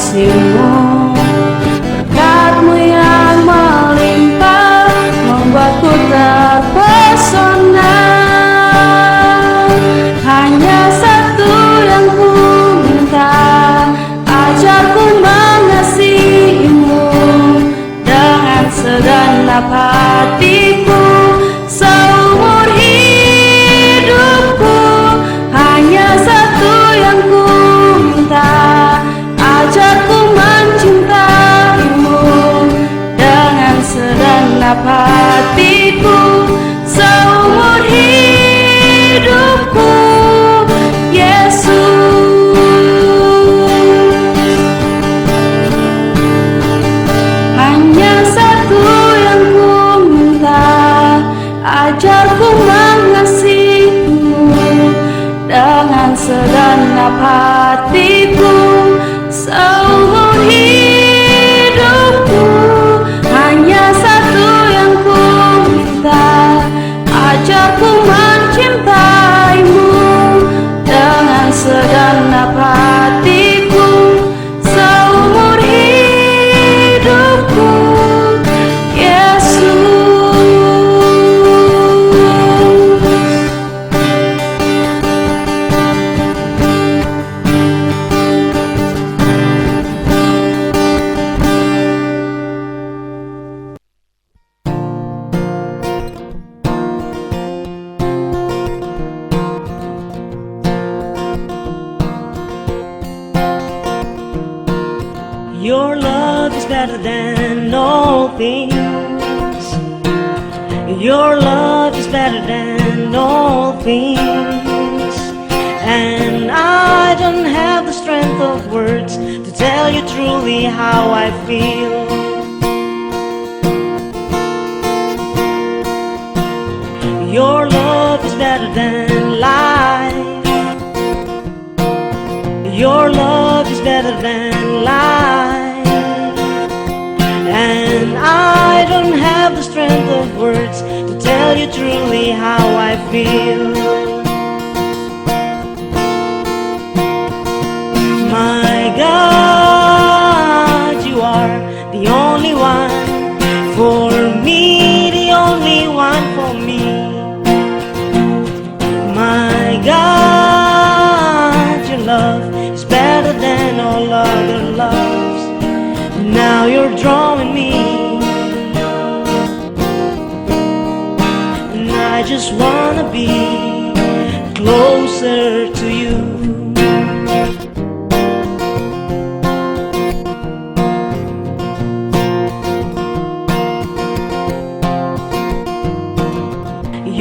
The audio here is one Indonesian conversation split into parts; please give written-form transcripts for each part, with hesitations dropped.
kasih-Mu. Berkat-Mu yang melimpah membuatku terpesona. Hanya satu yang ku minta, ajarku mengasihi-Mu dengan segenap hatiku seumur hidupku. Hanya satu yang ku minta, ajarku mencintai-Mu dengan segenap hatiku seumur hidupku. Yesus, hanya satu yang ku minta, ajarku mengasihi-Mu dengan segenap hatiku seumur hidupku. Hanya satu yang ku minta, ajarku mencintai-Mu dengan segenap hatiku seumur hidupku. Yesus, Your love is better than all things. Your love is better than all things. And I don't have the strength of words to tell you truly how I feel. Your love is better than life. Your love is better than life. And I don't have the strength of words to tell you truly how I feel. My God, you are the only one for me, the only one for me. My God, your love is better than all other loves. Now you're drawing me, and I just wanna be closer to you.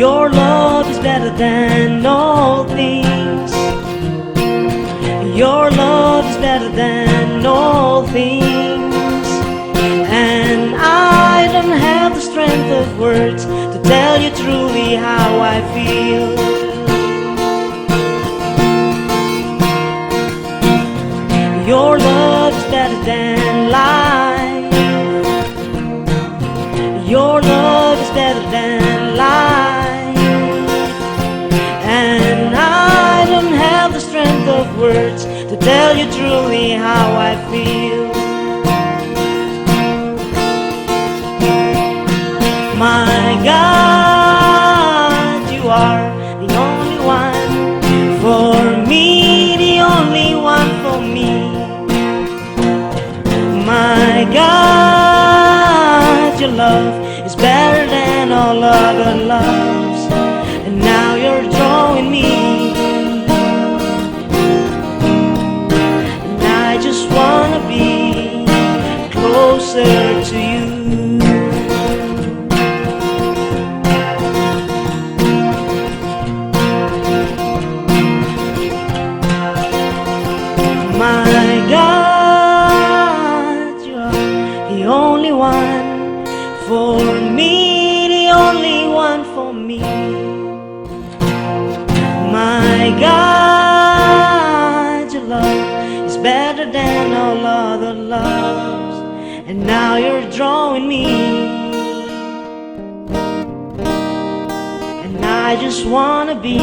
Your love is better than all things. Your love is better than all things. And I don't have the strength of words to tell you truly how I feel. Your love is better than life. Your love is better than life. And I don't have the strength of words to tell you truly how I feel. My God, you are the only one for me, the only one for me. My God, your love is better than all other loves. And now you're drawing me, and I just wanna be closer to you. My God, you are the only one for me, the only one for me. My God, your love is better than all other loves. And now you're drawing me, and I just wanna be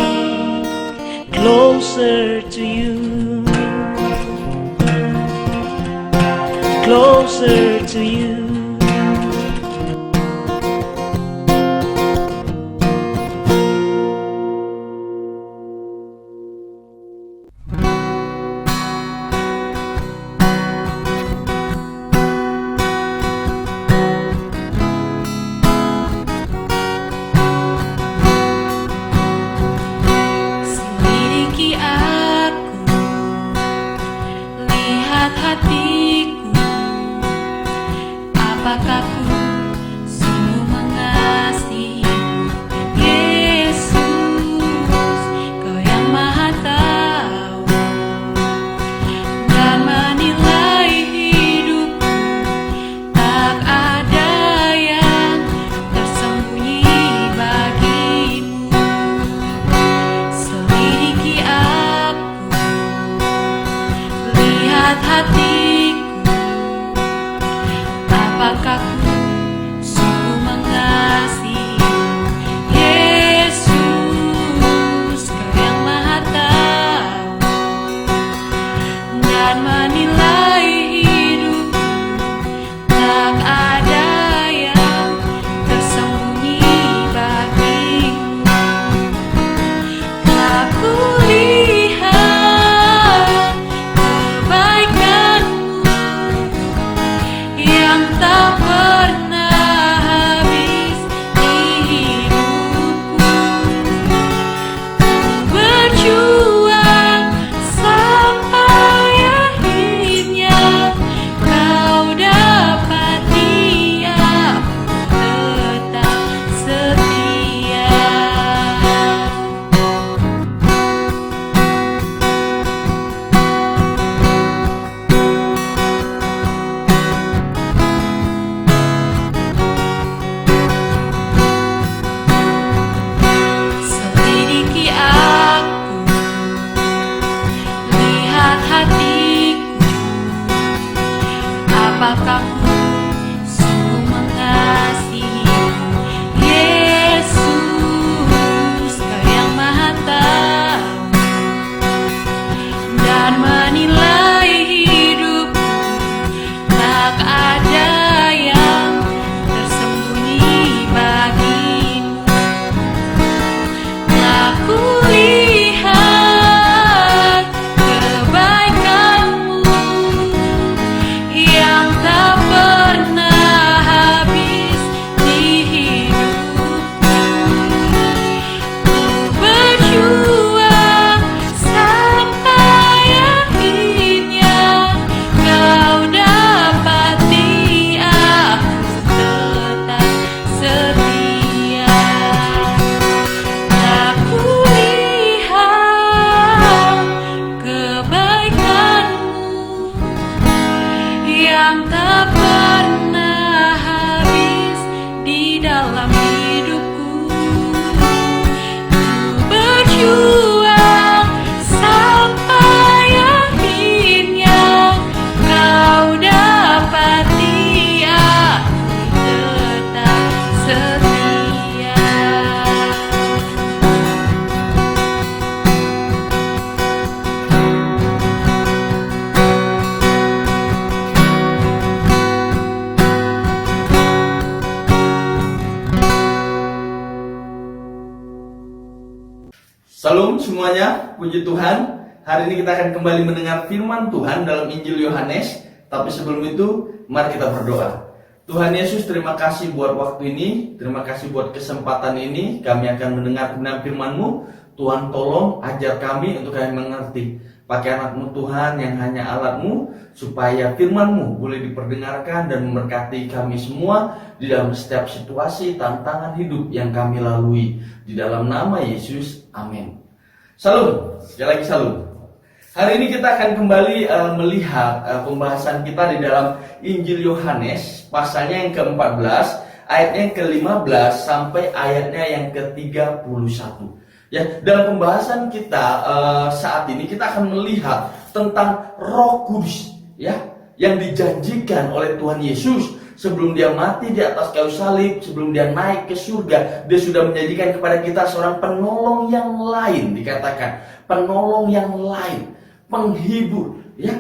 closer to you. closer to you. Selidiki aku, lihat hatiku, apakah ku sungguh mengasihimu? Yesus, Kau yang Maha Tahu dan menilai hidupku, tak ada yang tersembunyi bagimu. Selidiki aku, lihat hatiku, apakah ku sungguh mengasihimu? Yesus, Kau yang Maha Tahu dan menilai hidupku, tak ada yang tersembunyi bagimu. Aku lihat kebaikan-Mu yang tak pernah habis di hidupku. Ku berjuang sampai akhirnya Kau dapati aku tetap setia. Selidiki aku, lihat hatiku, apakah ku sungguh mengasihimu? Yesus, Kau yang Maha Tahu dan menilai hidupku, tak ada yang tersembunyi bagimu. Aku lihat kebaikan-Mu yang tak pernah habis di hidupku. Ku berjuang sampai akhirnya Kau dapati aku tetap setia. Aku lihat kebaikan-Mu yang tak pernah habis di dalam hidupku. Ku berjuang sampai akhirnya Kau dapati aku tetap setia. Salam semuanya, puji Tuhan. Hari ini kita akan kembali mendengar firman Tuhan dalam Injil Yohanes. Tapi sebelum itu, mari kita berdoa. Tuhan Yesus, terima kasih buat waktu ini. Terima kasih buat kesempatan ini. Kami akan mendengar kebenaran firman-Mu. Tuhan tolong ajar kami untuk kami mengerti. Pakai anak-Mu Tuhan yang hanya alat-Mu, supaya firman-Mu boleh diperdengarkan dan memberkati kami semua di dalam setiap situasi, tantangan hidup yang kami lalui. Di dalam nama Yesus, amin. Salam, sekali lagi salam. Hari ini kita akan kembali melihat pembahasan kita di dalam Injil Yohanes, pasalnya yang ke-14, ayatnya yang ke-15 sampai ayatnya yang ke-31. Ya, dalam pembahasan kita saat ini kita akan melihat tentang Roh Kudus, ya, yang dijanjikan oleh Tuhan Yesus sebelum dia mati di atas kayu salib, sebelum dia naik ke surga. Dia sudah menjanjikan kepada kita seorang penolong yang lain, dikatakan penolong yang lain, penghibur, ya,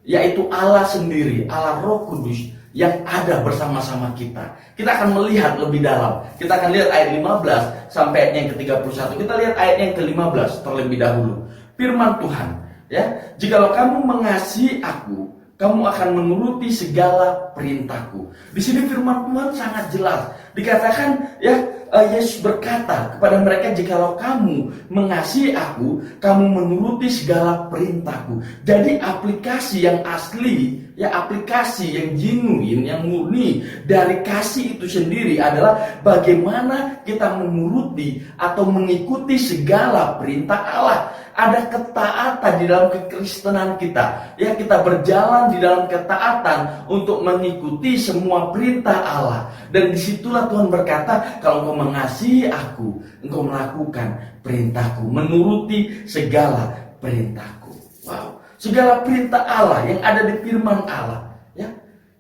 yaitu Allah sendiri, Allah Roh Kudus yang ada bersama-sama kita. Kita akan melihat lebih dalam. Kita akan lihat ayat 15 sampai ayat yang ke-31. Kita lihat ayat yang ke-15 terlebih dahulu. Firman Tuhan, ya, jikalau kamu mengasihi aku, kamu akan menuruti segala perintahku. Di sini firman Tuhan sangat jelas. Dikatakan, ya, Yesus berkata kepada mereka, jikalau kamu mengasihi aku, kamu menuruti segala perintahku. Jadi aplikasi yang asli, ya, aplikasi yang genuine, yang murni dari kasih itu sendiri adalah bagaimana kita menuruti atau mengikuti segala perintah Allah. Ada ketaatan di dalam kekristenan kita. Ya, kita berjalan di dalam ketaatan untuk mengikuti semua perintah Allah. Dan disitulah Tuhan berkata, kalau engkau mengasihi aku, engkau melakukan perintahku, menuruti segala perintahku. Wow, segala perintah Allah yang ada di firman Allah, ya,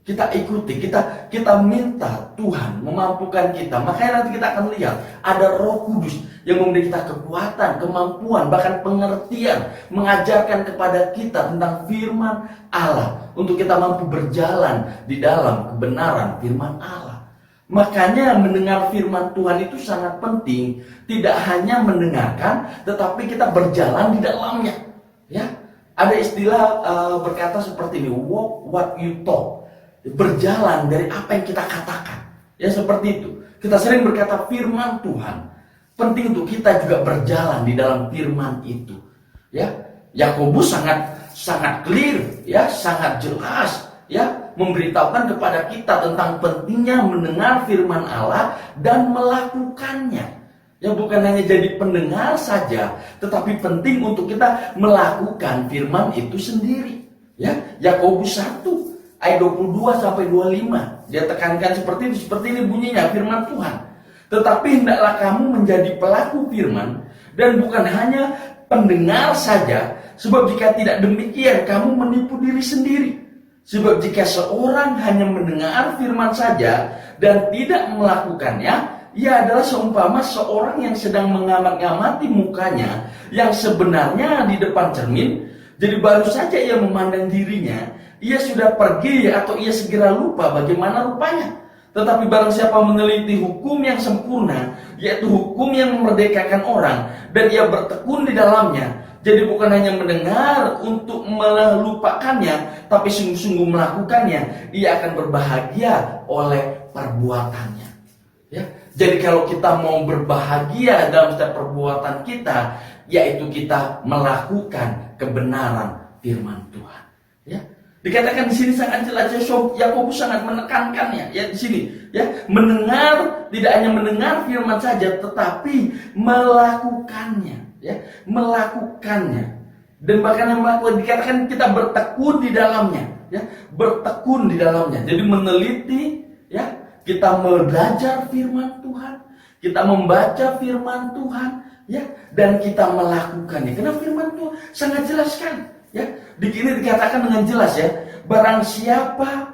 kita ikuti, kita minta Tuhan memampukan kita. Makanya nanti kita akan lihat ada Roh Kudus yang memberi kita kekuatan, kemampuan, bahkan pengertian, mengajarkan kepada kita tentang firman Allah untuk kita mampu berjalan di dalam kebenaran firman Allah. Makanya mendengar firman Tuhan itu sangat penting. Tidak hanya mendengarkan, tetapi kita berjalan di dalamnya. Ya, ada istilah berkata seperti ini, walk what you talk. Berjalan dari apa yang kita katakan. Ya, seperti itu. Kita sering berkata firman Tuhan. Penting untuk kita juga berjalan di dalam firman itu. Ya, Yakobus sangat clear, ya, sangat jelas, ya, memberitahukan kepada kita tentang pentingnya mendengar firman Allah dan melakukannya. Ya, bukan hanya jadi pendengar saja, tetapi penting untuk kita melakukan firman itu sendiri. Ya, Yakobus 1 ayat 22 sampai 25. Dia tekankan seperti ini bunyinya firman Tuhan. Tetapi hendaklah kamu menjadi pelaku firman dan bukan hanya pendengar saja, sebab jika tidak demikian kamu menipu diri sendiri. Sebab jika seorang hanya mendengar firman saja dan tidak melakukannya, ia adalah seumpama seorang yang sedang mengamat-ngamati mukanya yang sebenarnya di depan cermin. Jadi baru saja ia memandang dirinya, ia sudah pergi atau ia segera lupa bagaimana rupanya. Tetapi barang siapa meneliti hukum yang sempurna, yaitu hukum yang memerdekakan orang, dan ia bertekun di dalamnya, jadi bukan hanya mendengar untuk melupakannya, tapi sungguh-sungguh melakukannya, ia akan berbahagia oleh perbuatannya. Ya, jadi kalau kita mau berbahagia dalam setiap perbuatan kita, yaitu kita melakukan kebenaran firman Tuhan. Ya. Dikatakan di sini sangat jelas, Yakobus sangat menekankannya, ya, di sini, ya, mendengar, tidak hanya mendengar firman saja, tetapi melakukannya, ya, melakukannya. Dan bahkan yang melakukan, dikatakan kita bertekun di dalamnya, ya, bertekun di dalamnya. Jadi meneliti, ya, kita belajar firman Tuhan, kita membaca firman Tuhan, ya, dan kita melakukannya. Karena firman Tuhan sangat jelas sekali. Ya, di sini dikatakan dengan jelas, ya, barang siapa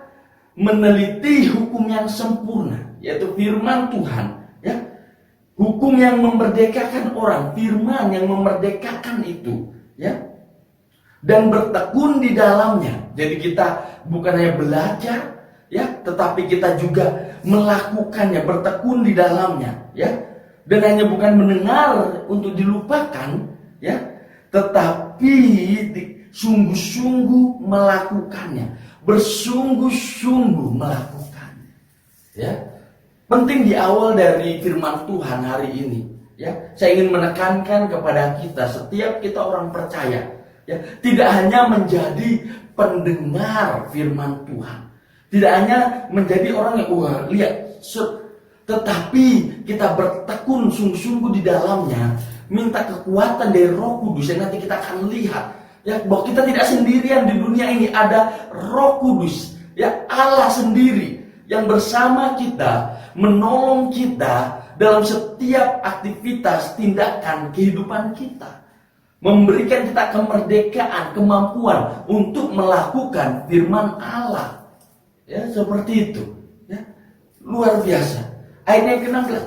meneliti hukum yang sempurna, yaitu firman Tuhan, ya, hukum yang memerdekakan orang, firman yang memerdekakan itu, ya, dan bertekun di dalamnya. Jadi kita bukan hanya belajar, ya, tetapi kita juga melakukannya, bertekun di dalamnya, ya, dan hanya bukan mendengar untuk dilupakan, ya, tetapi sungguh-sungguh melakukannya, bersungguh-sungguh melakukannya. Ya, penting di awal dari firman Tuhan hari ini, ya, saya ingin menekankan kepada kita, setiap kita orang percaya, ya, tidak hanya menjadi pendengar firman Tuhan, tidak hanya menjadi orang yang lihat, tetapi kita bertekun sungguh-sungguh di dalamnya, minta kekuatan dari Roh Kudus yang nanti kita akan lihat. Ya, bahwa kita tidak sendirian di dunia ini, ada Roh Kudus, ya, Allah sendiri yang bersama kita, menolong kita dalam setiap aktivitas, tindakan kehidupan kita, memberikan kita kemerdekaan, kemampuan untuk melakukan firman Allah. Ya, seperti itu. Ya, luar biasa. Ayat yang ke-16.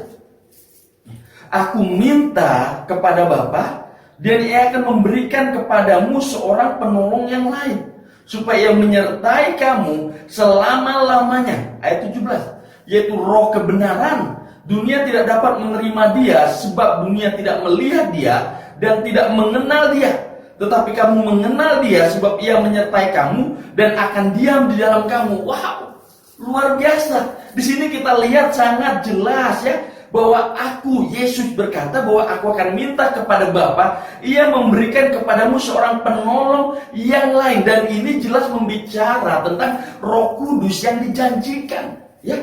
Aku minta kepada Bapa, dan ia akan memberikan kepadamu seorang penolong yang lain, supaya menyertai kamu selama-lamanya. Ayat 17, yaitu roh kebenaran. Dunia tidak dapat menerima dia sebab dunia tidak melihat dia dan tidak mengenal dia. Tetapi kamu mengenal dia sebab ia menyertai kamu dan akan diam di dalam kamu. Wow, luar biasa. Di sini kita lihat sangat jelas ya, bahwa Yesus berkata bahwa aku akan minta kepada Bapa, ia memberikan kepadamu seorang penolong yang lain. Dan ini jelas membicara tentang Roh Kudus yang dijanjikan, ya,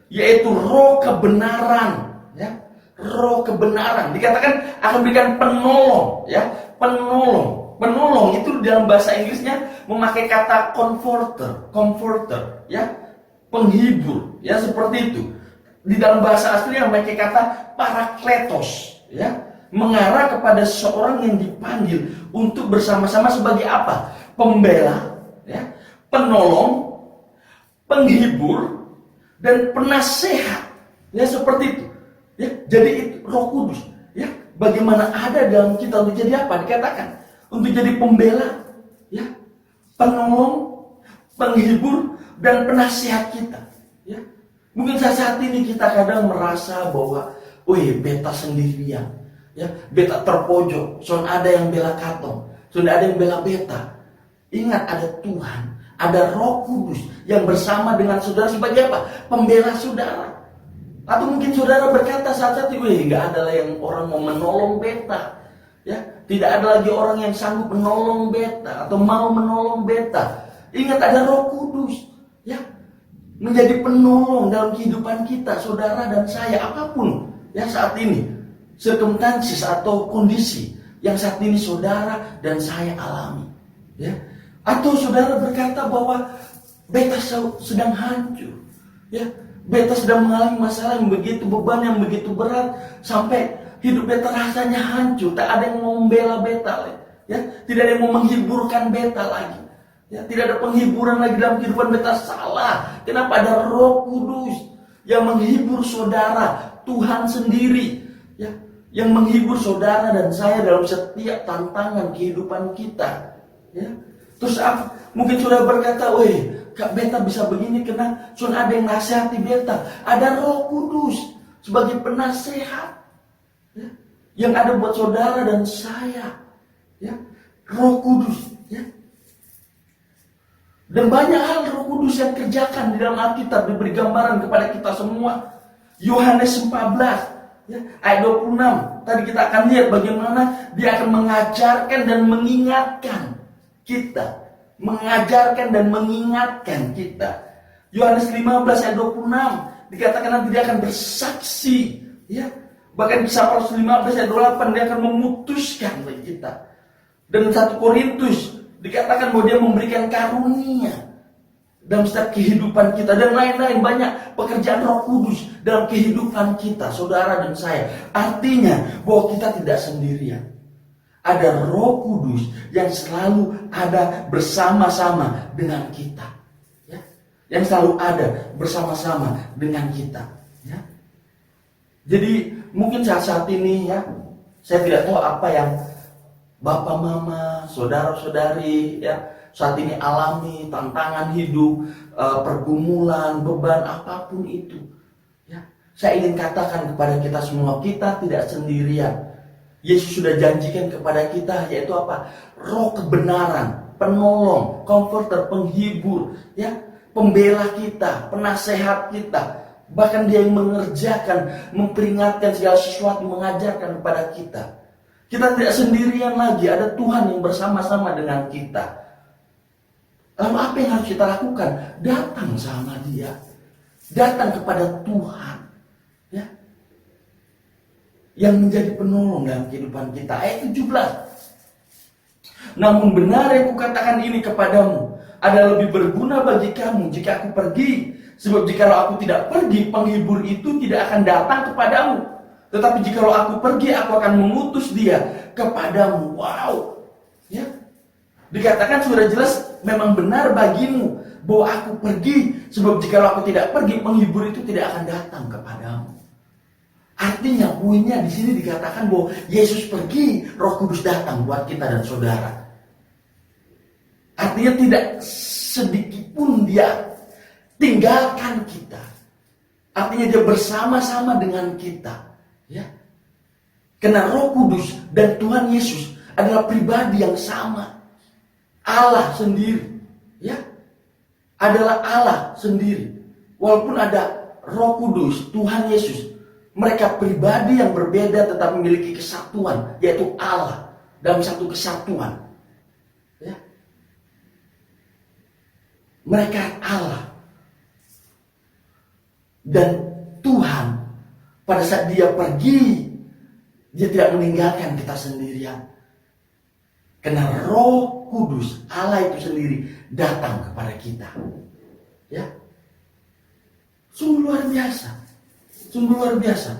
yaitu roh kebenaran, ya, roh kebenaran. Dikatakan akan berikan penolong, ya, penolong itu dalam bahasa Inggrisnya memakai kata comforter, ya, penghibur, ya, seperti itu. Di dalam bahasa asli yang memakai kata parakletos, ya, mengarah kepada seorang yang dipanggil untuk bersama-sama sebagai apa? Pembela, ya, penolong, penghibur, dan penasehat, ya, seperti itu, ya. Jadi itu Roh Kudus, ya, bagaimana ada dalam kita untuk jadi apa? Dikatakan untuk jadi pembela, ya, penolong, penghibur, dan penasehat kita, ya. Mungkin saat ini kita kadang merasa bahwa, beta sendirian, ya, beta terpojok, son ada yang bela katong, son ada yang bela beta. Ingat, ada Tuhan, ada Roh Kudus yang bersama dengan saudara sebagai apa? Pembela saudara. Atau mungkin saudara berkata saat ini, nggak ada yang orang mau menolong beta, ya, tidak ada lagi orang yang sanggup menolong beta atau mau menolong beta. Ingat, ada Roh Kudus, ya, menjadi penolong dalam kehidupan kita, saudara dan saya, apapun yang saat ini, circumstances atau kondisi yang saat ini saudara dan saya alami, ya. Atau saudara berkata bahwa beta sedang hancur, ya, beta sedang mengalami masalah yang begitu, beban yang begitu berat, sampai hidup beta rasanya hancur, tak ada yang mau membela beta, ya, tidak ada yang mau menghiburkan beta lagi. Ya, tidak ada penghiburan lagi dalam kehidupan beta. Salah. Kenapa? Ada Roh Kudus yang menghibur saudara, Tuhan sendiri, ya, yang menghibur saudara dan saya dalam setiap tantangan kehidupan kita, ya. Terus mungkin saudara berkata, Kak, beta bisa begini karena ada yang nasihati beta. Ada Roh Kudus sebagai penasehat, ya, yang ada buat saudara dan saya, ya. Roh Kudus, ya. Dan banyak hal Roh Kudus yang kerjakan di dalam Alkitab diberi gambaran kepada kita semua. Yohanes 14, ya, ayat 26. Tadi kita akan lihat bagaimana dia akan mengajarkan dan mengingatkan kita. Mengajarkan dan mengingatkan kita. Yohanes 15 ayat 26 dikatakan nanti dia akan bersaksi, ya. Bahkan kisah Paulus 15 ayat 28 dia akan memutuskan bagi kita. Dan 1 Korintus dikatakan bahwa dia memberikan karunia dalam setiap kehidupan kita, dan lain-lain banyak pekerjaan Roh Kudus dalam kehidupan kita, saudara dan saya. Artinya bahwa kita tidak sendirian. Ada Roh Kudus yang selalu ada bersama-sama dengan kita, ya, yang selalu ada bersama-sama dengan kita, ya. Jadi mungkin saat ini, ya, saya tidak tahu apa yang Bapak, mama, saudara-saudari, ya, saat ini alami tantangan hidup, pergumulan, beban, apapun itu, ya. Saya ingin katakan kepada kita semua, kita tidak sendirian. Yesus sudah janjikan kepada kita, yaitu apa? Roh kebenaran, penolong, comforter, penghibur, ya, pembela kita, penasehat kita. Bahkan dia yang mengerjakan, memperingatkan segala sesuatu, mengajarkan kepada kita. Kita tidak sendirian lagi, ada Tuhan yang bersama-sama dengan kita. Lalu apa yang harus kita lakukan? Datang sama dia. Datang kepada Tuhan, ya, yang menjadi penolong dalam kehidupan kita. Ayat 17. Namun benar yang kukatakan ini kepadamu, ada lebih berguna bagi kamu jika aku pergi. Sebab jikalau aku tidak pergi, penghibur itu tidak akan datang kepadamu. Tetapi jikalau aku pergi, aku akan mengutus dia kepadamu. Wow, ya. Dikatakan sudah jelas, memang benar bagimu bahwa aku pergi. Sebab jikalau aku tidak pergi, penghibur itu tidak akan datang kepadamu. Artinya poinnya di sini dikatakan bahwa Yesus pergi, Roh Kudus datang buat kita dan saudara. Artinya tidak sedikit pun dia tinggalkan kita. Artinya dia bersama-sama dengan kita. Ya. Karena Roh Kudus dan Tuhan Yesus adalah pribadi yang sama. Allah sendiri. Ya. Adalah Allah sendiri. Walaupun ada Roh Kudus, Tuhan Yesus, mereka pribadi yang berbeda tetapi memiliki kesatuan, yaitu Allah dalam satu kesatuan. Ya. Mereka Allah. Dan Tuhan pada saat dia pergi, dia tidak meninggalkan kita sendirian. Karena Roh Kudus, Allah itu sendiri datang kepada kita. Ya. Sungguh luar biasa. Sungguh luar biasa.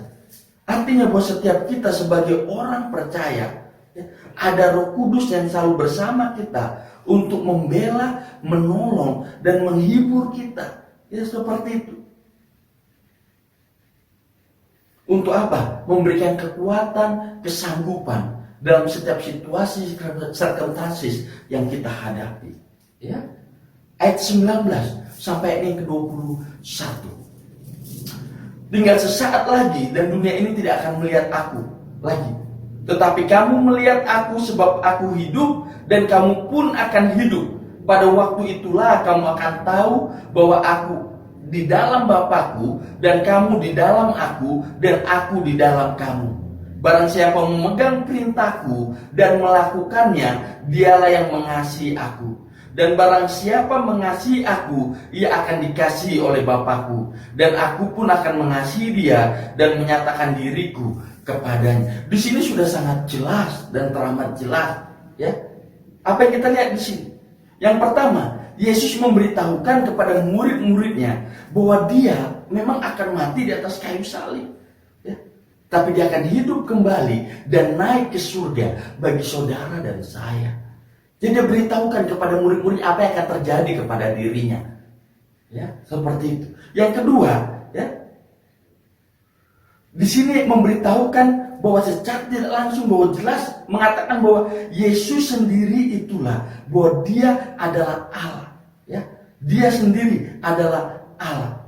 Artinya bahwa setiap kita sebagai orang percaya, ya, ada Roh Kudus yang selalu bersama kita untuk membela, menolong, dan menghibur kita. Ya, seperti itu. Untuk apa? Memberikan kekuatan, kesanggupan dalam setiap situasi sirkumstansis yang kita hadapi. Ya. Ayat 19 sampai ayat yang ke-21. Tinggal sesaat lagi dan dunia ini tidak akan melihat aku lagi. Tetapi kamu melihat aku sebab aku hidup dan kamu pun akan hidup. Pada waktu itulah kamu akan tahu bahwa aku di dalam Bapakku dan kamu di dalam aku dan aku di dalam kamu. Barang siapa memegang perintahku dan melakukannya, dialah yang mengasihi aku. Dan barang siapa mengasihi aku, ia akan dikasihi oleh Bapakku. Dan aku pun akan mengasihi dia dan menyatakan diriku kepadanya. Di sini sudah sangat jelas dan teramat jelas. Ya, apa yang kita lihat di sini? Yang pertama, Yesus memberitahukan kepada murid-muridnya bahwa dia memang akan mati di atas kayu salib. Ya. Tapi dia akan hidup kembali dan naik ke surga bagi saudara dan saya. Jadi dia beritahukan kepada murid-murid apa yang akan terjadi kepada dirinya. Ya, seperti itu. Yang kedua, ya, di sini memberitahukan bahwa secara tidak langsung, bahwa jelas mengatakan bahwa Yesus sendiri itulah, bahwa dia adalah Allah. Ya, dia sendiri adalah Allah.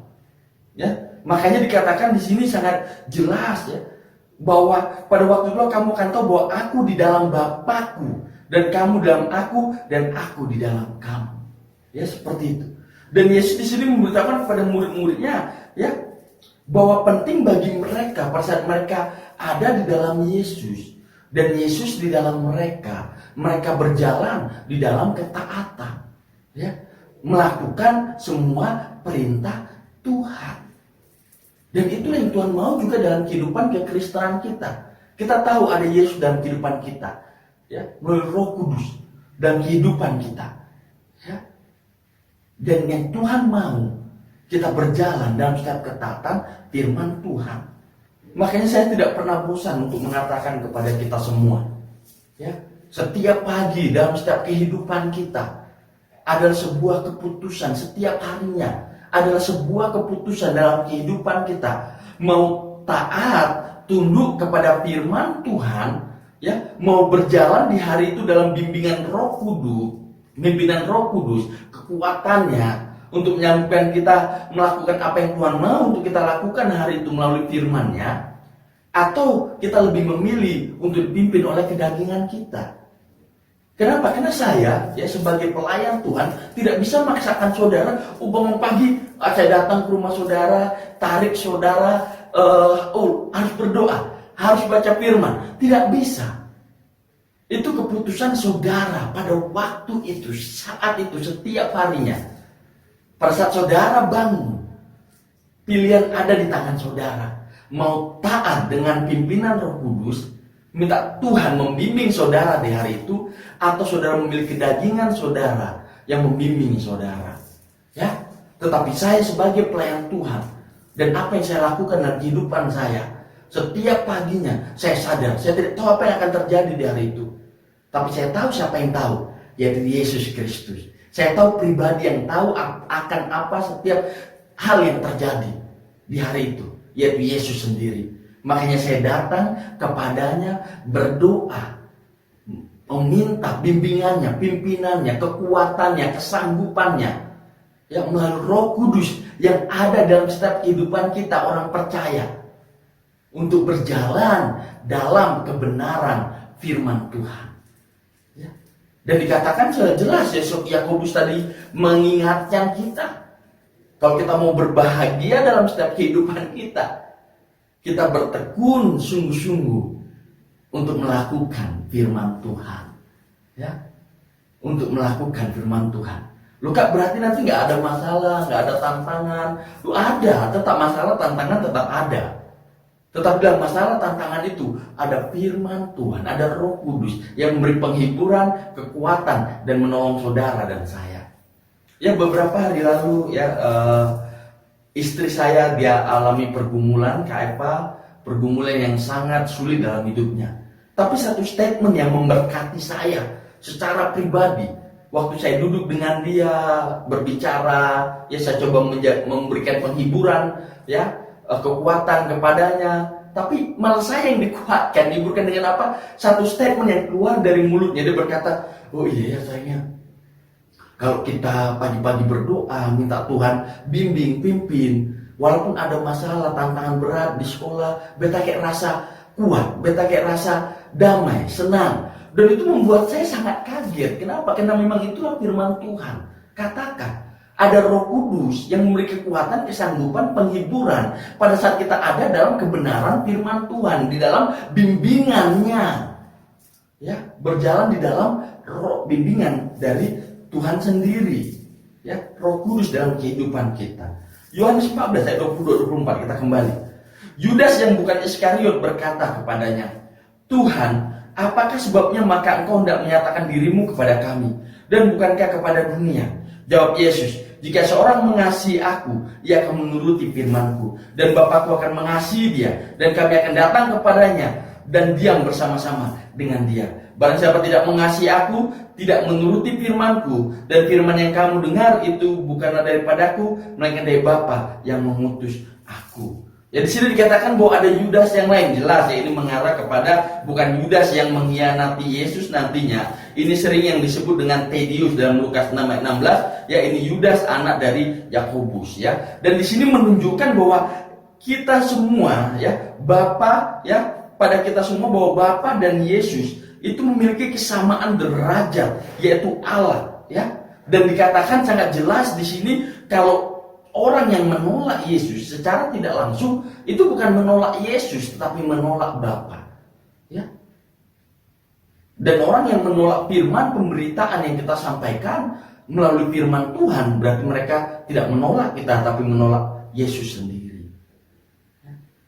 Ya, makanya dikatakan di sini sangat jelas, ya, bahwa pada waktu itu kamu akan tahu bahwa aku di dalam Bapakku dan kamu dalam aku dan aku di dalam kamu. Ya, seperti itu. Dan Yesus di sini memberitahukan kepada murid-muridnya, ya, bahwa penting bagi mereka pada saat mereka ada di dalam Yesus dan Yesus di dalam mereka, mereka berjalan di dalam ketaatan, ya, melakukan semua perintah Tuhan. Dan itulah yang Tuhan mau juga dalam kehidupan kekristenan kita. Kita tahu ada Yesus dalam kehidupan kita, ya, melalui Roh Kudus dalam kehidupan kita, ya. Dan yang Tuhan mau kita berjalan dalam setiap ketaatan firman Tuhan. Makanya saya tidak pernah bosan untuk mengatakan kepada kita semua, ya, setiap pagi dalam setiap kehidupan kita adalah sebuah keputusan, setiap harinya adalah sebuah keputusan dalam kehidupan kita. Mau taat, tunduk kepada firman Tuhan, ya, mau berjalan di hari itu dalam bimbingan Roh Kudus, kekuatannya untuk menyampaikan kita melakukan apa yang Tuhan mau untuk kita lakukan hari itu melalui firman-Nya, atau kita lebih memilih untuk dipimpin oleh kedagingan kita. Kenapa? Karena saya, ya, sebagai pelayan Tuhan tidak bisa memaksakan saudara, bangun pagi saya datang ke rumah saudara, tarik saudara, harus berdoa, harus baca firman. Tidak bisa. Itu keputusan saudara pada waktu itu, saat itu, setiap harinya. Pada saat saudara bangun, pilihan ada di tangan saudara. Mau taat dengan pimpinan Roh Kudus, minta Tuhan membimbing saudara di hari itu, atau saudara memiliki kedagingan saudara yang membimbing saudara. Ya, tetapi saya sebagai pelayan Tuhan, dan apa yang saya lakukan dalam kehidupan saya, setiap paginya saya sadar, saya tidak tahu apa yang akan terjadi di hari itu. Tapi saya tahu siapa yang tahu, yaitu Yesus Kristus. Saya tahu pribadi yang tahu akan apa setiap hal yang terjadi di hari itu, yaitu Yesus sendiri. Makanya saya datang kepadanya berdoa. meminta bimbingannya, pimpinannya, kekuatannya, kesanggupannya, ya, melalui Roh Kudus yang ada dalam setiap kehidupan kita orang percaya untuk berjalan dalam kebenaran firman Tuhan. Ya. Dan dikatakan jelas Yakobus tadi mengingatkan kita, kalau kita mau berbahagia dalam setiap kehidupan kita bertekun sungguh-sungguh untuk melakukan firman Tuhan, ya, untuk melakukan firman Tuhan. Kak, berarti nanti nggak ada masalah, nggak ada tantangan. Ada, tetap masalah, tantangan tetap ada. Tetapi dalam masalah tantangan itu ada firman Tuhan, ada Roh Kudus yang memberi penghiburan, kekuatan, dan menolong saudara dan saya. Ya, beberapa hari lalu ya, istri saya dia alami pergumulan, pergumulan yang sangat sulit dalam hidupnya. Tapi satu statement yang memberkati saya secara pribadi, waktu saya duduk dengan dia berbicara, ya saya coba memberikan penghiburan, ya, kekuatan kepadanya. Tapi malah saya yang dikuatkan, dihiburkan dengan apa? Satu statement yang keluar dari mulutnya, dia berkata, oh iya ya sayangnya, kalau kita pagi-pagi berdoa, minta Tuhan bimbing, pimpin, walaupun ada masalah, tantangan berat di sekolah, beta kayak rasa kuat, beta kayak rasa damai, senang. Dan itu membuat saya sangat kaget. Kenapa? Karena memang itulah firman Tuhan. Katakan, ada Roh Kudus yang memberi kekuatan, kesanggupan, penghiburan pada saat kita ada dalam kebenaran firman Tuhan, di dalam bimbingannya. Ya, berjalan di dalam bimbingan dari Tuhan sendiri. Ya, Roh Kudus dalam kehidupan kita. Yohanes 14 ayat 22-24, kita kembali. Yudas yang bukan Iskariot berkata kepadanya, Tuhan, apakah sebabnya maka engkau hendak menyatakan dirimu kepada kami, dan bukankah kepada dunia? Jawab Yesus, jika seorang mengasihi aku, ia akan menuruti firmanku, dan Bapakku akan mengasihi dia, dan kami akan datang kepadanya, dan diam bersama-sama dengan dia. Barang siapa tidak mengasihi aku, tidak menuruti firmanku, dan firman yang kamu dengar itu bukanlah daripadaku, melainkan dari Bapa yang mengutus aku. Ya, di sini dikatakan bahwa ada Yudas yang lain. Jelas ya, ini mengarah kepada bukan Yudas yang mengkhianati Yesus nantinya. Ini sering yang disebut dengan Thaddeus dalam Lukas 6 ayat 16. Ya, ini Yudas anak dari Yakobus ya. Dan di sini menunjukkan bahwa kita semua ya, Bapa ya, pada kita semua bahwa Bapa dan Yesus itu memiliki kesamaan derajat, yaitu Allah ya. Dan dikatakan sangat jelas di sini kalau orang yang menolak Yesus secara tidak langsung itu bukan menolak Yesus tetapi menolak Bapa. Ya. Dan orang yang menolak firman pemberitaan yang kita sampaikan melalui firman Tuhan berarti mereka tidak menolak kita tapi menolak Yesus sendiri.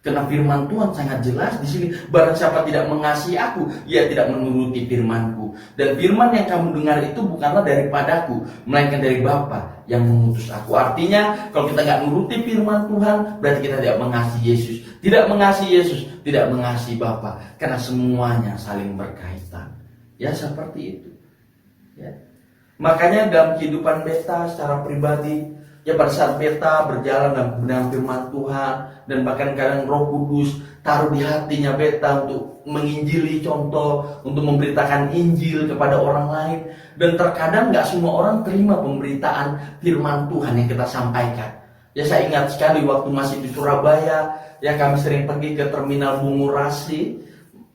Karena firman Tuhan sangat jelas di sini, barang siapa tidak mengasihi aku, ia tidak menuruti firmanku. Dan firman yang kamu dengar itu bukanlah daripadaku, melainkan dari Bapa yang mengutus aku. Artinya, kalau kita nggak nuruti firman Tuhan, berarti kita tidak mengasihi Yesus. Tidak mengasihi Yesus, tidak mengasihi Bapa, karena semuanya saling berkaitan. Ya, seperti itu. Ya. Makanya dalam kehidupan beta secara pribadi, ya pada saat beta berjalan dalam firman Tuhan, dan bahkan kadang Roh Kudus taruh di hatinya beta untuk menginjili, contoh untuk memberitakan Injil kepada orang lain. Dan terkadang gak semua orang terima pemberitaan firman Tuhan yang kita sampaikan. Ya, saya ingat sekali waktu masih di Surabaya, ya kami sering pergi ke terminal Bungurasi,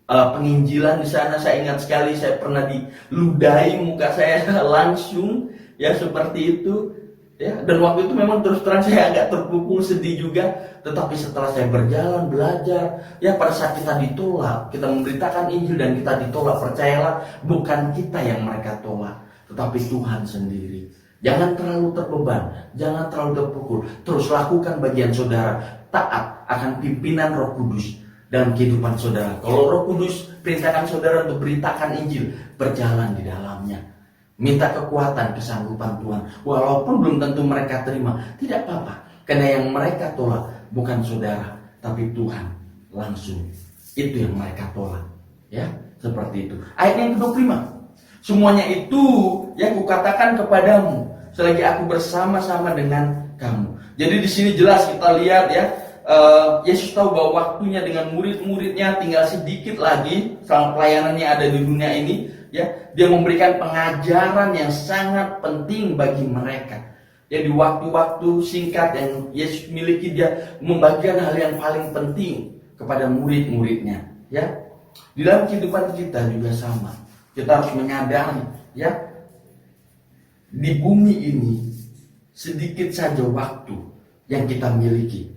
penginjilan di sana. Saya ingat sekali saya pernah diludahi muka saya langsung, ya seperti itu. Ya, dan waktu itu memang terus terang saya agak terpukul, sedih juga. Tetapi setelah saya berjalan, belajar, ya pada saat kita ditolak, kita memberitakan Injil dan kita ditolak, percayalah bukan kita yang mereka tolak, tetapi Tuhan sendiri. Jangan terlalu terbeban, jangan terlalu terpukul. Terus lakukan bagian saudara, taat akan pimpinan Roh Kudus dalam kehidupan saudara. Kalau Roh Kudus perintahkan saudara untuk beritakan Injil, berjalan di dalamnya. Minta kekuatan, kesanggupan Tuhan. Walaupun belum tentu mereka terima, tidak apa-apa. Karena yang mereka tolak bukan saudara, tapi Tuhan langsung. Itu yang mereka tolak. Ya, seperti itu. Ayat yang ke-25. Semuanya itu yang kukatakan kepadamu selagi aku bersama-sama dengan kamu. Jadi di sini jelas kita lihat ya, Yesus tahu bahwa waktunya dengan murid-muridnya tinggal sedikit lagi selama pelayanannya ada di dunia ini. ya, dia memberikan pengajaran yang sangat penting bagi mereka. Ya, di waktu-waktu singkat yang Yesus miliki, dia membagikan hal yang paling penting kepada murid-muridnya. Ya, di dalam kehidupan kita juga sama. Kita harus menyadari, ya, di bumi ini sedikit saja waktu yang kita miliki,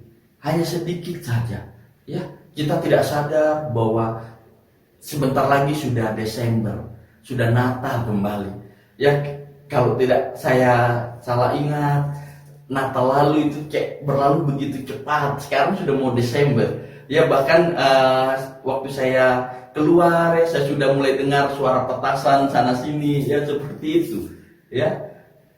hanya sedikit saja. Ya, kita tidak sadar bahwa sebentar lagi sudah Desember, sudah Natal kembali. Ya, kalau tidak saya salah ingat, Natal lalu itu kayak berlalu begitu cepat. Sekarang sudah mau Desember. Ya, bahkan waktu saya keluar, ya, saya sudah mulai dengar suara petasan sana sini, ya, seperti itu. Ya,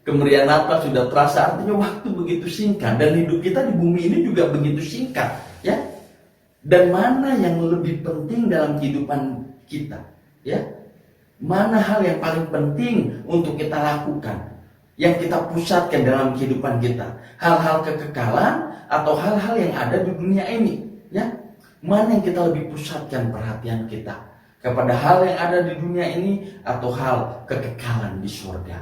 kemeriahan Natal sudah terasa. Artinya waktu begitu singkat, dan hidup kita di bumi ini juga begitu singkat. Ya, dan mana yang lebih penting dalam kehidupan kita? Ya, mana hal yang paling penting untuk kita lakukan, yang kita pusatkan dalam kehidupan kita? Hal-hal kekekalan atau hal-hal yang ada di dunia ini? Ya, mana yang kita lebih pusatkan perhatian kita? Kepada hal yang ada di dunia ini atau hal kekekalan di surga?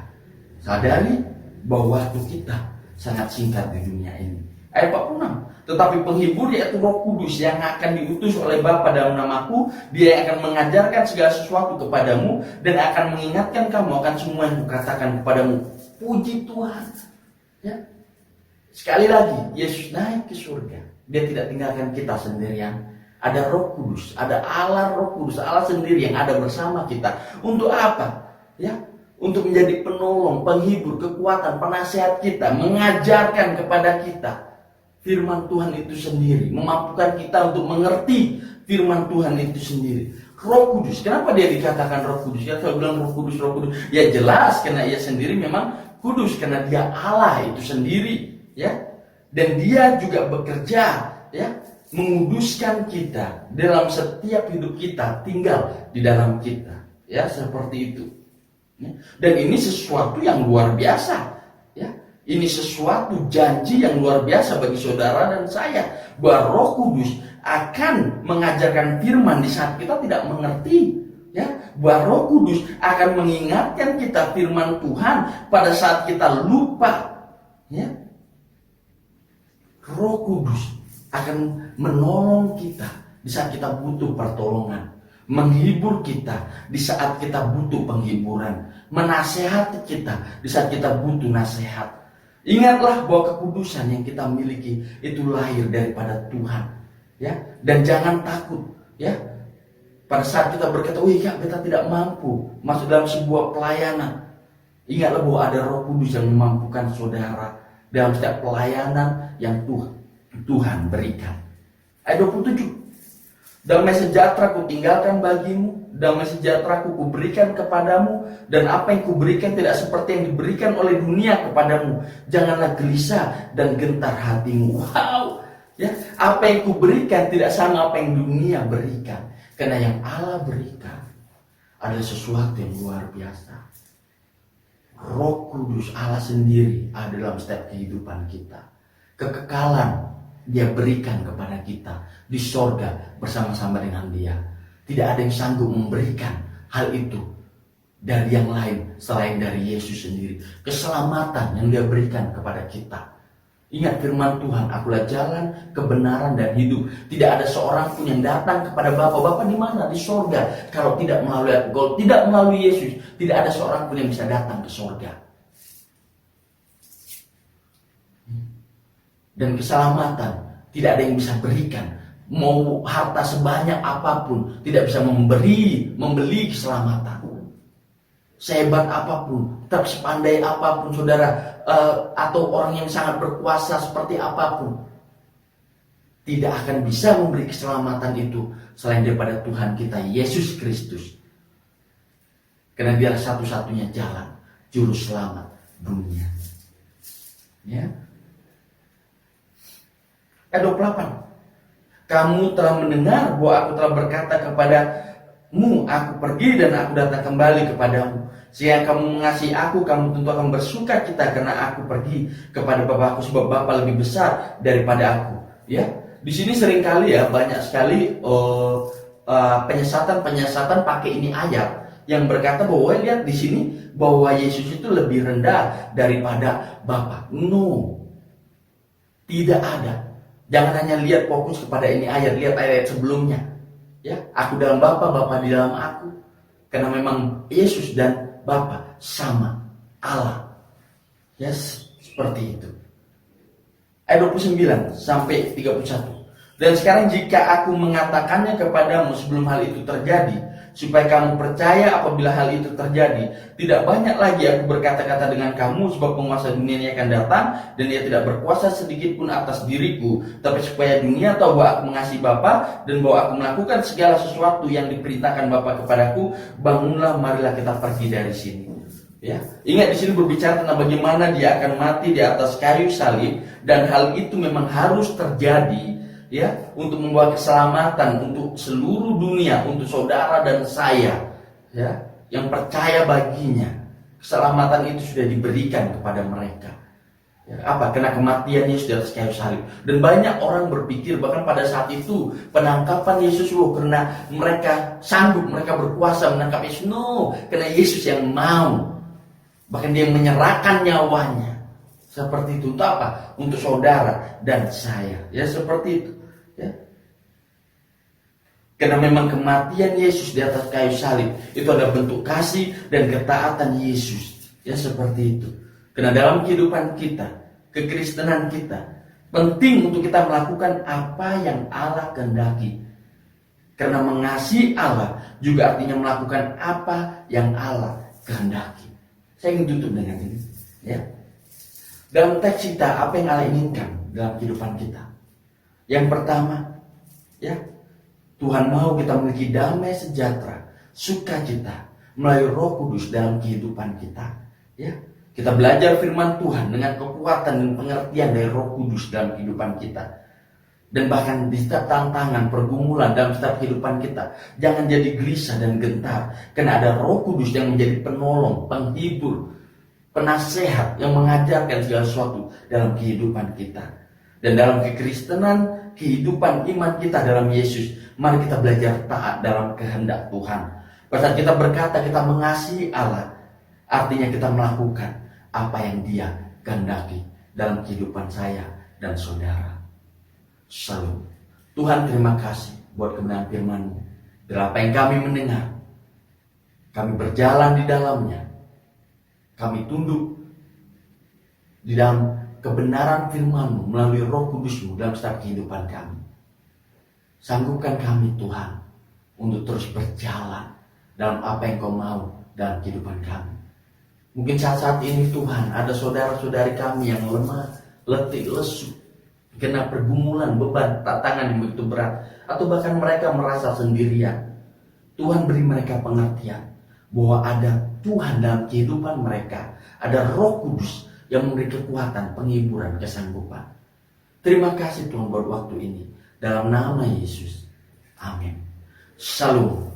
Sadari bahwa waktu kita sangat singkat di dunia ini. Ayat 46. Tetapi penghibur, yaitu Roh Kudus, yang akan diutus oleh Bapa dalam namaku, dia yang akan mengajarkan segala sesuatu kepadamu dan akan mengingatkan kamu akan semua yang kukatakan kepadamu. Puji Tuhan. Ya. Sekali lagi, Yesus naik ke surga. Dia tidak tinggalkan kita sendirian. Ada Roh Kudus, ada Allah Roh Kudus, Allah sendiri yang ada bersama kita. Untuk apa? Ya, untuk menjadi penolong, penghibur, kekuatan, penasihat kita, mengajarkan kepada kita firman Tuhan itu sendiri, memampukan kita untuk mengerti firman Tuhan itu sendiri. Roh Kudus, kenapa dia dikatakan Roh Kudus? Ya, saya bilang Roh Kudus, Roh Kudus. Ya jelas, karena ia sendiri memang kudus, karena dia Allah itu sendiri, ya. Dan dia juga bekerja, ya, menguduskan kita dalam setiap hidup kita, tinggal di dalam kita, ya, seperti itu. Ya. Dan ini sesuatu yang luar biasa, ya. Ini sesuatu janji yang luar biasa bagi saudara dan saya, bahwa Roh Kudus akan mengajarkan firman di saat kita tidak mengerti, ya. Bahwa Roh Kudus akan mengingatkan kita firman Tuhan pada saat kita lupa, ya. Roh Kudus akan menolong kita di saat kita butuh pertolongan, menghibur kita di saat kita butuh penghiburan, menasehati kita di saat kita butuh nasihat. Ingatlah bahwa kekudusan yang kita miliki itu lahir daripada Tuhan, ya. Dan jangan takut, ya. Pada saat kita berkata, "Wih, Kak, kita tidak mampu masuk dalam sebuah pelayanan." Ingatlah bahwa ada Roh Kudus yang memampukan saudara dalam setiap pelayanan yang Tuhan berikan. Ayat 27. Damai sejahtera ku tinggalkan bagimu, damai sejahtera ku berikan kepadamu, dan apa yang kuberikan tidak seperti yang diberikan oleh dunia kepadamu. Janganlah gelisah dan gentar hatimu. Wow, ya, apa yang kuberikan tidak sama apa yang dunia berikan, karena yang Allah berikan adalah sesuatu yang luar biasa. Roh Kudus Allah sendiri ada dalam setiap kehidupan kita. Kekekalan Dia berikan kepada kita di sorga bersama-sama dengan Dia. Tidak ada yang sanggup memberikan hal itu dari yang lain selain dari Yesus sendiri. Keselamatan yang Dia berikan kepada kita. Ingat firman Tuhan, akulah jalan, kebenaran, dan hidup. Tidak ada seorang pun yang datang kepada Bapa. Bapa di mana? Di sorga. Kalau tidak melalui aku, kalau tidak melalui Yesus, tidak ada seorang pun yang bisa datang ke sorga. Dan keselamatan tidak ada yang bisa berikan. Mau harta sebanyak apapun tidak bisa membeli keselamatan. Sehebat apapun, tetap sepandai apapun saudara, atau orang yang sangat berkuasa seperti apapun, tidak akan bisa memberi keselamatan itu selain daripada Tuhan kita Yesus Kristus. Karena Dia satu-satunya jalan, juru selamat dunia. Ya. Ayat 28. Kamu telah mendengar bahwa aku telah berkata kepadamu, aku pergi dan aku datang kembali kepadamu. Sehingga kamu mengasihi aku, kamu tentu akan bersuka cita karena aku pergi kepada Bapakku, sebab Bapa lebih besar daripada aku. Ya, di sini seringkali ya banyak sekali penyesatan pakai ini ayat yang berkata bahwa lihat di sini bahwa Yesus itu lebih rendah daripada Bapa. No. Tidak ada. Jangan hanya lihat fokus kepada ini ayat, lihat ayat sebelumnya. Ya, aku dalam Bapa, Bapa di dalam aku. Karena memang Yesus dan Bapa sama, Allah. Ya, seperti itu. Ayat 29 sampai 31. Dan sekarang jika aku mengatakannya kepadamu sebelum hal itu terjadi, supaya kamu percaya apabila hal itu terjadi, tidak banyak lagi aku berkata-kata dengan kamu, sebab penguasa dunia ini akan datang, dan ia tidak berkuasa sedikit pun atas diriku, tapi supaya dunia tahu bahwa aku mengasihi Bapa, dan bahwa aku melakukan segala sesuatu yang diperintahkan Bapa kepadaku. Bangunlah, marilah kita pergi dari sini. Ya, ingat di sini berbicara tentang bagaimana dia akan mati di atas kayu salib, dan hal itu memang harus terjadi, ya, untuk membawa keselamatan untuk seluruh dunia, untuk saudara dan saya, ya, yang percaya baginya. Keselamatan itu sudah diberikan kepada mereka. Ya, apa? Karena kematian Yesus di atas kayu salib. Dan banyak orang berpikir bahkan pada saat itu penangkapan Yesus, karena mereka sanggup, mereka berkuasa menangkap Yesus. No, karena Yesus yang mau. Bahkan dia menyerahkan nyawanya. Seperti itu. Untuk apa? Untuk saudara dan saya. Ya, seperti itu. Ya. Karena memang kematian Yesus di atas kayu salib itu ada bentuk kasih dan ketaatan Yesus. Ya, seperti itu. Karena dalam kehidupan kita, kekristenan kita, penting untuk kita melakukan apa yang Allah kehendaki. Karena mengasihi Allah juga artinya melakukan apa yang Allah kehendaki. Saya ingin tutup dengan ini, ya. Dalam teks kita, apa yang Allah inginkan dalam kehidupan kita? Yang pertama, ya, Tuhan mau kita memiliki damai sejahtera, sukacita melalui Roh Kudus dalam kehidupan kita. Ya, kita belajar firman Tuhan dengan kekuatan dan pengertian dari Roh Kudus dalam kehidupan kita. Dan bahkan di setiap tantangan, pergumulan dalam setiap kehidupan kita, jangan jadi gelisah dan gentar. Karena ada Roh Kudus yang menjadi penolong, penghibur, penasehat yang mengajarkan segala sesuatu dalam kehidupan kita. Dan dalam kekristenan, kehidupan iman kita dalam Yesus, mari kita belajar taat dalam kehendak Tuhan. Pada saat kita berkata kita mengasihi Allah, artinya kita melakukan apa yang Dia kehendaki dalam kehidupan saya dan saudara. Shalom. Tuhan, terima kasih buat kebenaran firman-Mu. Dari apa yang kami mendengar, kami berjalan di dalamnya, kami tunduk di dalam kebenaran firman-Mu melalui Roh Kudus-Mu dalam setiap kehidupan kami. Sanggupkan kami, Tuhan, untuk terus berjalan dalam apa yang Kau mau dalam kehidupan kami. Mungkin saat ini, Tuhan, ada saudara-saudari kami yang lemah, letih, lesu, kena pergumulan, beban, tantangan yang begitu berat, atau bahkan mereka merasa sendirian. Tuhan, beri mereka pengertian bahwa ada Tuhan dalam kehidupan mereka, ada Roh Kudus yang memberi kekuatan, penghiburan, kesanggupan. Terima kasih Tuhan buat waktu ini, dalam nama Yesus. Amin. Shalom.